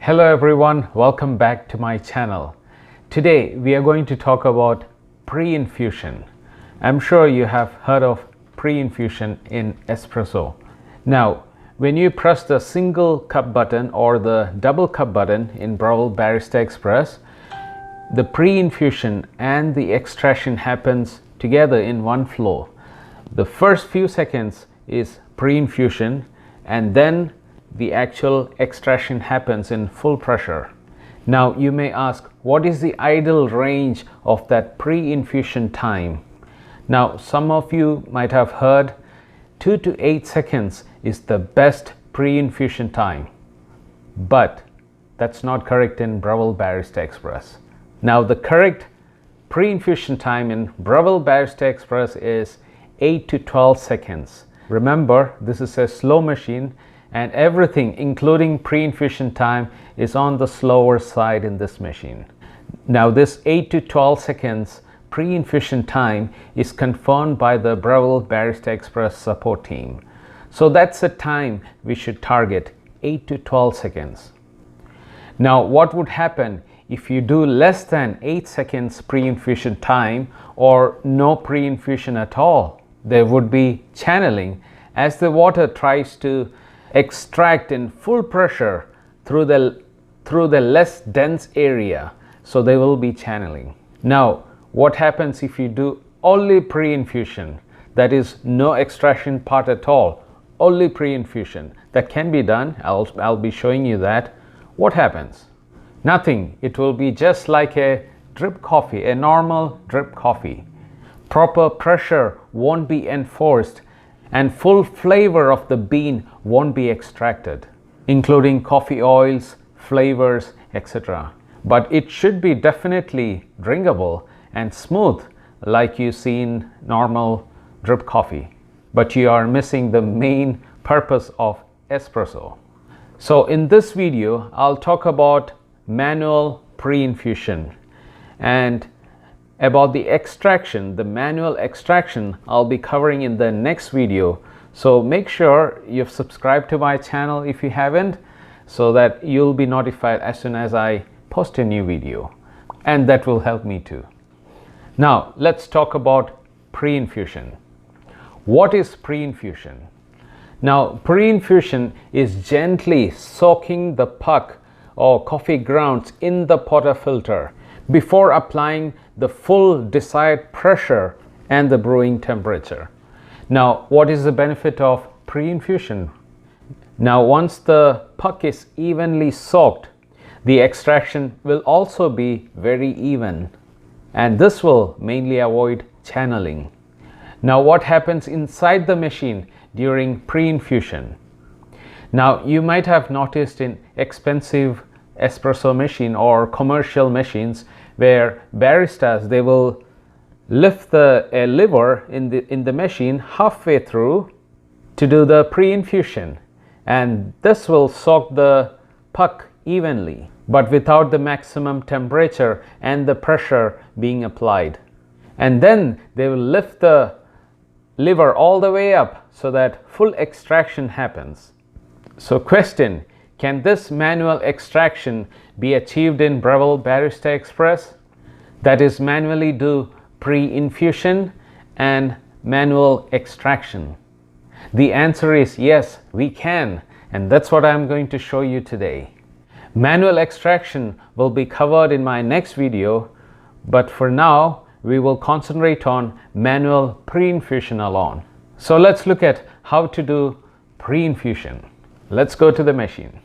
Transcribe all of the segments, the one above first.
Hello everyone, welcome back to my channel. Today we are going to talk about pre-infusion. I'm sure you have heard of pre-infusion in espresso. Now, when you press the single cup button or the double cup button in Breville Barista Express, the pre-infusion and the extraction happens together in one flow. The first few seconds is pre-infusion and then the actual extraction happens in full pressure. Now you may ask, what is the ideal range of that pre-infusion time? Now some of you might have heard 2 to 8 seconds is the best pre-infusion time, but that's not correct in Breville Barista Express. Now the correct pre-infusion time in Breville Barista Express is 8 to 12 seconds. Remember, this is a slow machine and everything including pre-infusion time is on the slower side in this machine. Now this 8 to 12 seconds pre-infusion time is confirmed by the Breville Barista Express support team. So that's the time we should target, 8 to 12 seconds. Now what would happen if you do less than 8 seconds pre-infusion time or no pre-infusion at all? There would be channeling as the water tries to extract in full pressure through the less dense area, so they will be channeling. Now what happens if you do only pre-infusion, that is no extraction part at all, only pre-infusion? That can be done. I'll be showing you that. What happens? Nothing. It will be just like a drip coffee, a normal drip coffee. Proper pressure won't be enforced and full flavor of the bean won't be extracted, including coffee oils, flavors, etc. But it should be definitely drinkable and smooth like you see in normal drip coffee. But you are missing the main purpose of espresso. So in this video, I'll talk about manual pre-infusion and about the extraction, the manual extraction I'll be covering in the next video. So make sure you've subscribed to my channel if you haven't, so that you'll be notified as soon as I post a new video, and that will help me too. Now let's talk about pre-infusion. What is pre-infusion? Now pre-infusion is gently soaking the puck or coffee grounds in the portafilter before applying the full desired pressure and the brewing temperature. Now what is the benefit of pre-infusion? Now once the puck is evenly soaked, the extraction will also be very even, and this will mainly avoid channeling. Now what happens inside the machine during pre-infusion? Now you might have noticed in expensive espresso machine or commercial machines where baristas, they will lift a lever in the machine halfway through to do the pre-infusion, and this will soak the puck evenly but without the maximum temperature and the pressure being applied. And then they will lift the lever all the way up so that full extraction happens. So question, can this manual extraction be achieved in Breville Barista Express? That is, manually do pre-infusion and manual extraction. The answer is yes, we can, and that's what I'm going to show you today. Manual extraction will be covered in my next video, but for now we will concentrate on manual pre-infusion alone. So let's look at how to do pre-infusion. Let's go to the machine.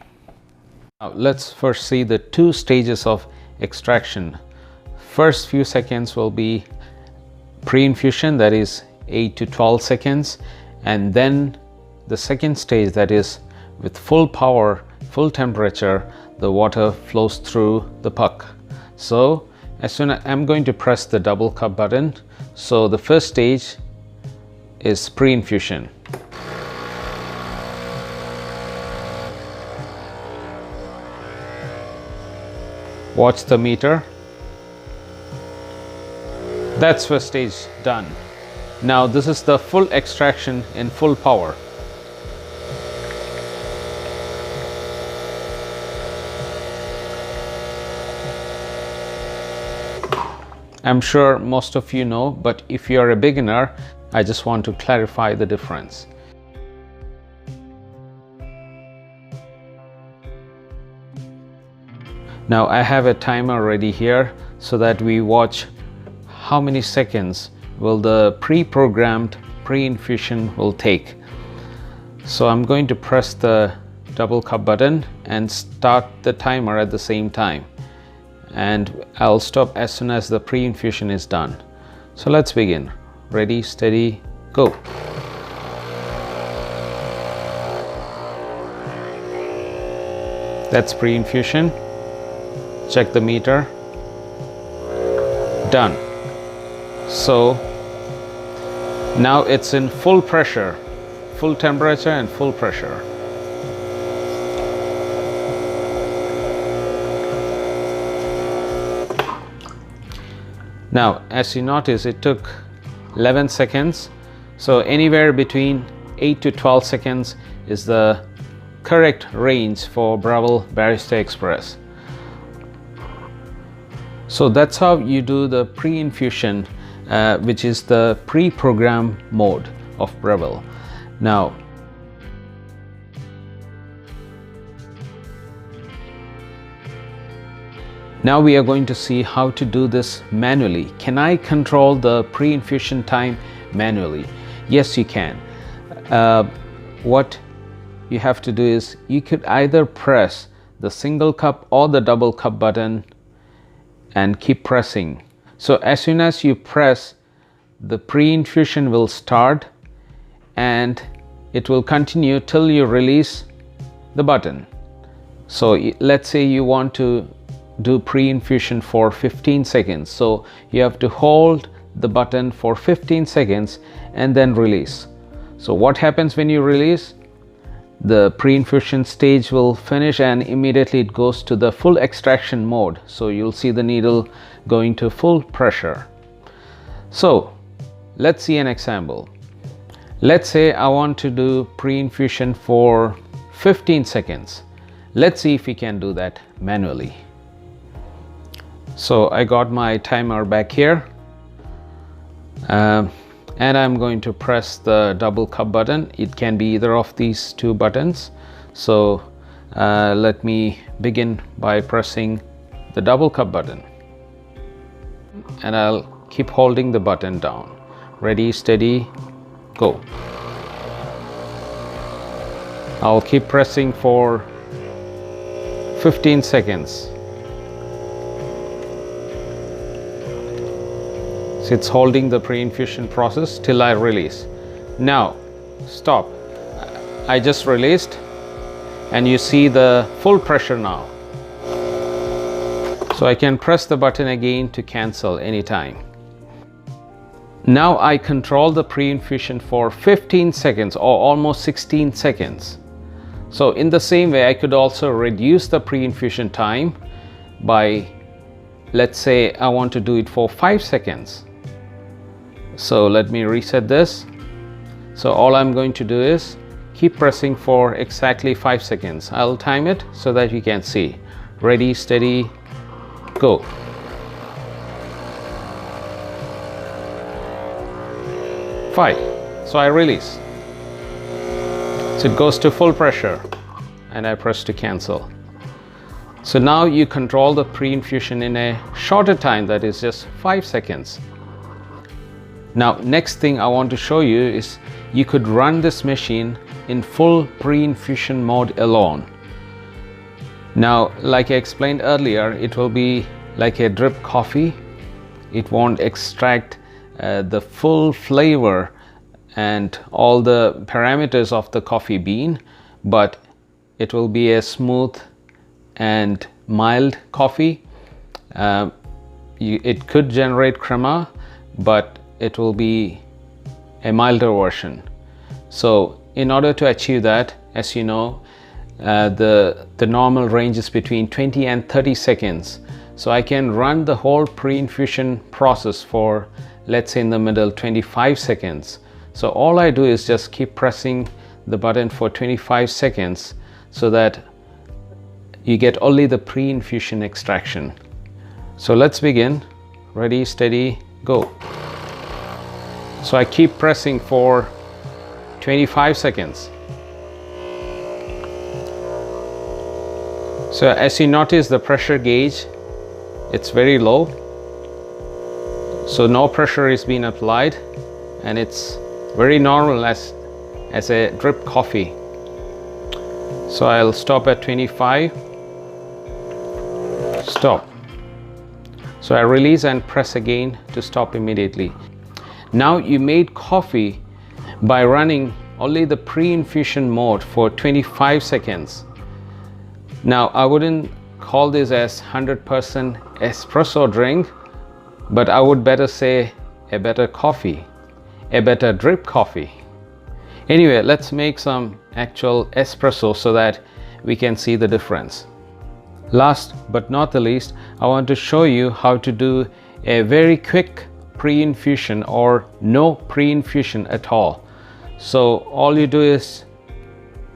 Now let's first see the two stages of extraction. First few seconds will be pre-infusion, that is 8 to 12 seconds, and then the second stage, that is with full power, full temperature, the water flows through the puck. So as soon as I'm going to press the double cup button, so the first stage is pre-infusion. Watch the meter. That's first stage done. Now this is the full extraction in full power. I'm sure most of you know, but if you're a beginner, I just want to clarify the difference. Now I have a timer ready here so that we watch how many seconds will the pre-programmed pre-infusion will take. So I'm going to press the double cup button and start the timer at the same time, and I'll stop as soon as the pre-infusion is done. So let's begin. Ready, steady, go. That's pre-infusion. Check the meter. Done. So now it's in full pressure, full temperature and full pressure. Now, as you notice, it took 11 seconds. So anywhere between 8 to 12 seconds is the correct range for Breville Barista Express. So that's how you do the pre-infusion, which is the pre-program mode of Breville. Now we are going to see how to do this manually. Can I control the pre-infusion time manually? Yes, you can. What you have to do is you could either press the single cup or the double cup button and keep pressing. So as soon as you press, the pre-infusion will start and it will continue till you release the button. So let's say you want to do pre-infusion for 15 seconds. So you have to hold the button for 15 seconds and then release. So what happens when you release? The pre-infusion stage will finish and immediately it goes to the full extraction mode. So you'll see the needle going to full pressure. So let's see an example. Let's say I want to do pre-infusion for 15 seconds. Let's see if we can do that manually. So I got my timer back here. And I'm going to press the double cup button. It can be either of these two buttons. So let me begin by pressing the double cup button. And I'll keep holding the button down. Ready, steady, go. I'll keep pressing for 15 seconds. It's holding the pre-infusion process till I release. Now stop. I just released and you see the full pressure now. So I can press the button again to cancel anytime. Now I control the pre-infusion for 15 seconds or almost 16 seconds. So in the same way, I could also reduce the pre-infusion time by, let's say I want to do it for 5 seconds. So let me reset this. So all I'm going to do is keep pressing for exactly 5 seconds. I'll time it so that you can see. Ready, steady, go. Five. So I release. So it goes to full pressure and I press to cancel. So now you control the pre-infusion in a shorter time, that is just 5 seconds. Now next thing I want to show you is you could run this machine in full pre-infusion mode alone. Now like I explained earlier, it will be like a drip coffee. It won't extract the full flavor and all the parameters of the coffee bean, but it will be a smooth and mild coffee. It could generate crema, but it will be a milder version. So in order to achieve that, as you know, the normal range is between 20 and 30 seconds. So I can run the whole pre-infusion process for, let's say in the middle, 25 seconds. So all I do is just keep pressing the button for 25 seconds so that you get only the pre-infusion extraction. So let's begin. Ready, steady, go. So I keep pressing for 25 seconds. So as you notice, the pressure gauge, it's very low. So no pressure is being applied, and it's very normal as a drip coffee. So I'll stop at 25. Stop. So I release and press again to stop immediately. Now you made coffee by running only the pre-infusion mode for 25 seconds. Now I wouldn't call this as 100% espresso drink, but I would better say a better coffee, a better drip coffee. Anyway, let's make some actual espresso so that we can see the difference. Last but not the least, I want to show you how to do a very quick pre-infusion or no pre-infusion at all. So all you do is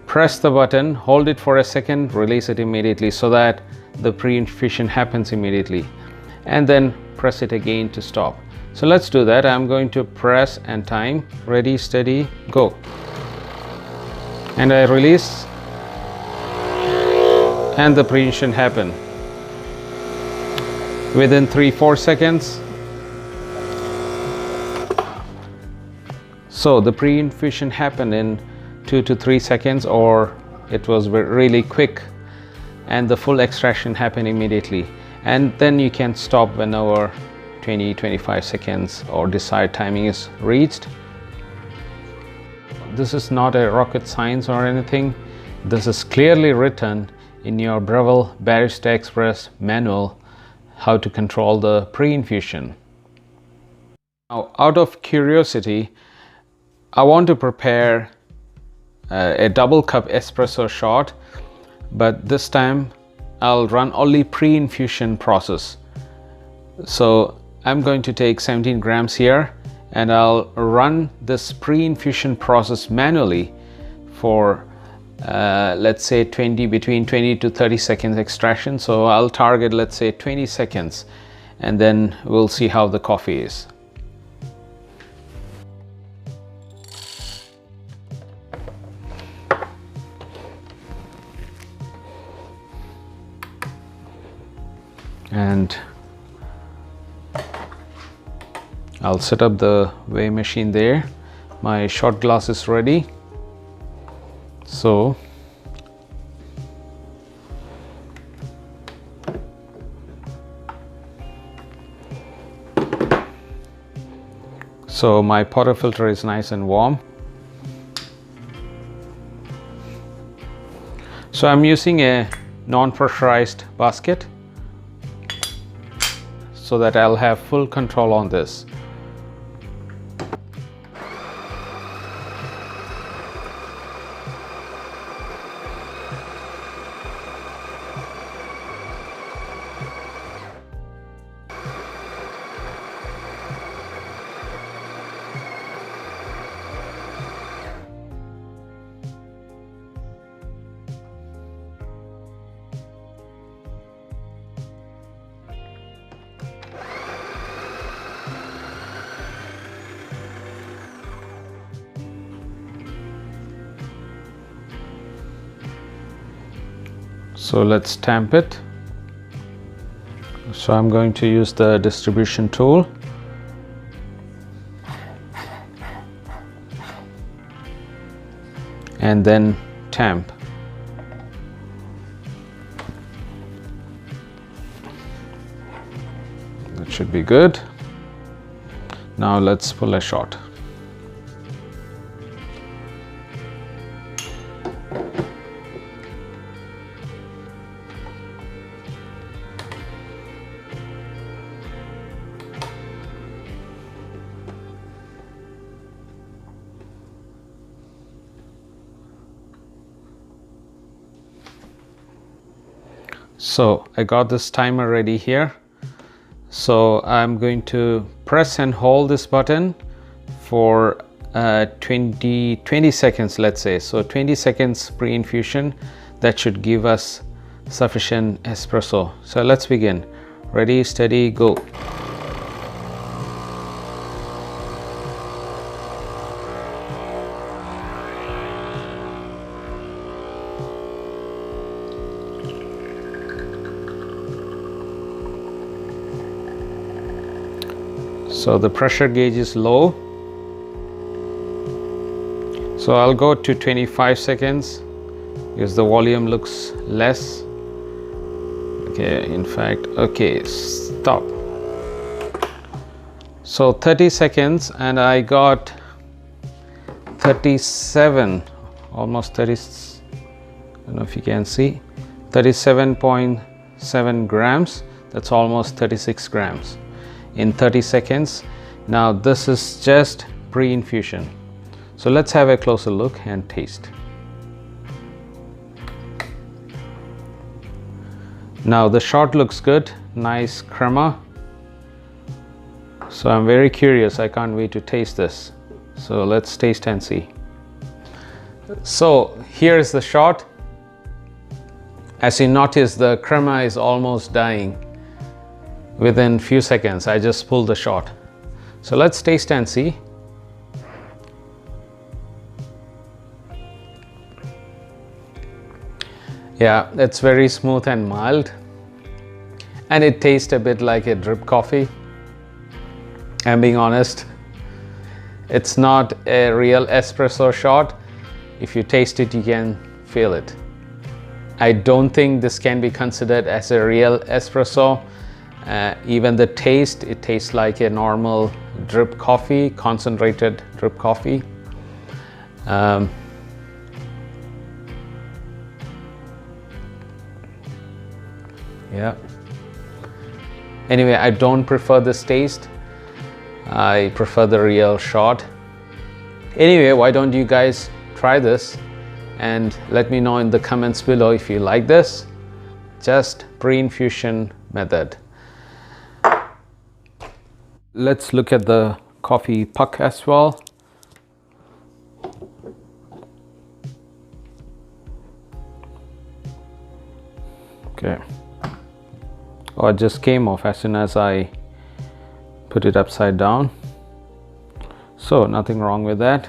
press the button, hold it for a second, release it immediately so that the pre-infusion happens immediately, and then press it again to stop. So let's do that. I'm going to press and time. Ready, steady, go. And I release, and the pre-infusion happened within 3-4 seconds. So the pre-infusion happened in 2 to 3 seconds, or it was really quick, and the full extraction happened immediately. And then you can stop whenever 20-25 seconds or desired timing is reached. This is not a rocket science or anything. This is clearly written in your Breville Barista Express manual how to control the pre-infusion. Now, out of curiosity, I want to prepare a double cup espresso shot, but this time I'll run only pre-infusion process. So I'm going to take 17 grams here, and I'll run this pre-infusion process manually for let's say between 20 to 30 seconds extraction. So I'll target, let's say, 20 seconds, and then we'll see how the coffee is. And I'll set up the weigh machine there. My shot glass is ready. So my portafilter is nice and warm. So I'm using a non-pressurized basket so that I'll have full control on this. So let's tamp it. So I'm going to use the distribution tool. And then tamp. That should be good. Now let's pull a shot. So I got this timer ready here. So I'm going to press and hold this button for 20 seconds, let's say. So 20 seconds pre-infusion, that should give us sufficient espresso. So let's begin. Ready, steady, go. So the pressure gauge is low. So I'll go to 25 seconds because the volume looks less. Okay, in fact, okay, stop. So 30 seconds and I got 37, almost 30, I don't know if you can see, 37.7 grams. That's almost 36 grams in 30 seconds. Now this is just pre-infusion. So let's have a closer look and taste. Now the shot looks good, nice crema. So I'm very curious, I can't wait to taste this. So let's taste and see. So here is the shot. As you notice, the crema is almost dying within few seconds. I just pulled the shot. So let's taste and see. Yeah, it's very smooth and mild, and it tastes a bit like a drip coffee. I'm being honest, it's not a real espresso shot. If you taste it, you can feel it. I don't think this can be considered as a real espresso. Even the taste, it tastes like a normal drip coffee, concentrated drip coffee. Yeah. Anyway, I don't prefer this taste. I prefer the real shot. Anyway, why don't you guys try this and let me know in the comments below if you like this. Just pre-infusion method. Let's look at the coffee puck as well. Okay. Oh, it just came off as soon as I put it upside down. So nothing wrong with that.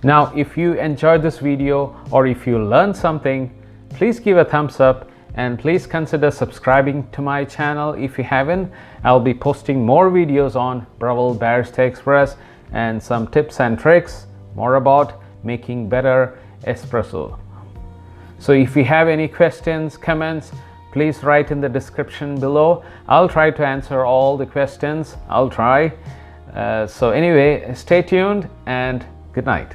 Now, if you enjoyed this video or if you learned something, please give a thumbs up and please consider subscribing to my channel if you haven't. I'll be posting more videos on Breville Barista Express and some tips and tricks more about making better espresso. So if you have any questions, comments, please write in the description below. I'll try to answer all the questions. I'll try. So anyway, stay tuned and good night.